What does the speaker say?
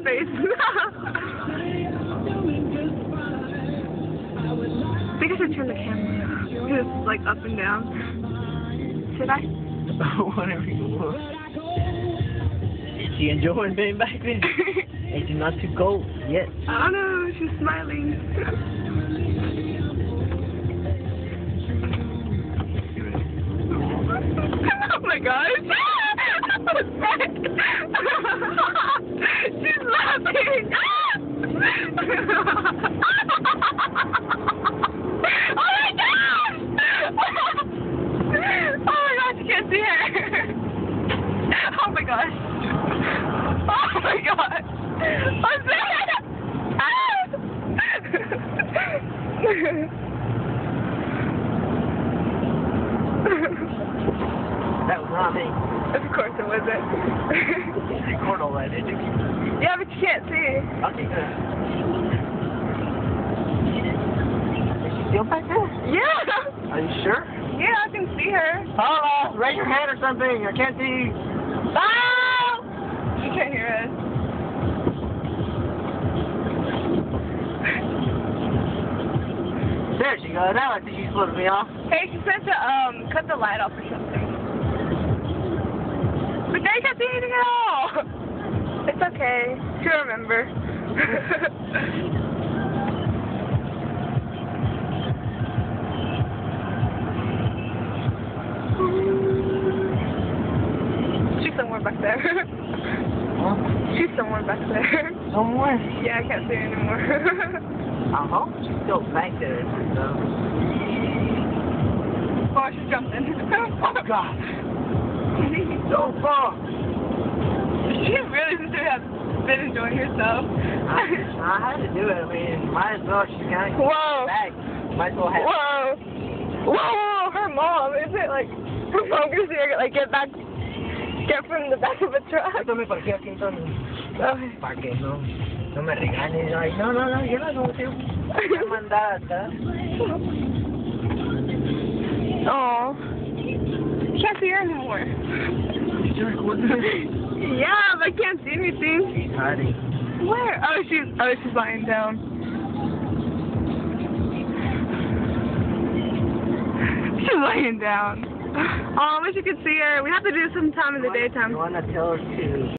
her face. I think I should turn the camera. Just like up and down. Should I? Whatever you want. Is she enjoying being back there? Is it not too cold yet? I don't know, she's smiling. Oh my gosh! She's laughing! Oh my gosh! Oh my gosh, you can't see her! Oh my gosh! Oh my god! What's that? That was not me. Of course it wasn't. You record all that, did you? Yeah, but you can't see. Okay, good. Is she still back there? Yeah! Are you sure? Yeah, I can see her. Paola, raise your hand or something. I can't see you. Oh! She can't hear us. There she goes. Now I think she's flipping me off. Hey, she said to cut the light off or something. But they can't see anything at all. It's okay. She'll remember. She's somewhere back there. Huh? She's somewhere back there. Somewhere? Yeah, I can't see her anymore. I hope she's still back there. Oh, she jumped in. Oh, God. Don't fall. She really seems to have been enjoying herself. I had to do it. I mean, might as well. She's kind of Whoa. back. Might as well have. Whoa. Whoa, her mom. Is it like her mom gonna see her like get from the back of a truck? Tome por aquí, aquí, entonces. Okay. Para que no me regañes. Ay, no, yo no tengo que mandar atrás. Oh. Can't see her anymore. Did you record this? Yeah, but I can't see anything. She's hiding. Where? Oh, she's lying down. She's laying down. Oh, I wish you could see her. We have to do it sometime in the daytime. You want to tell her to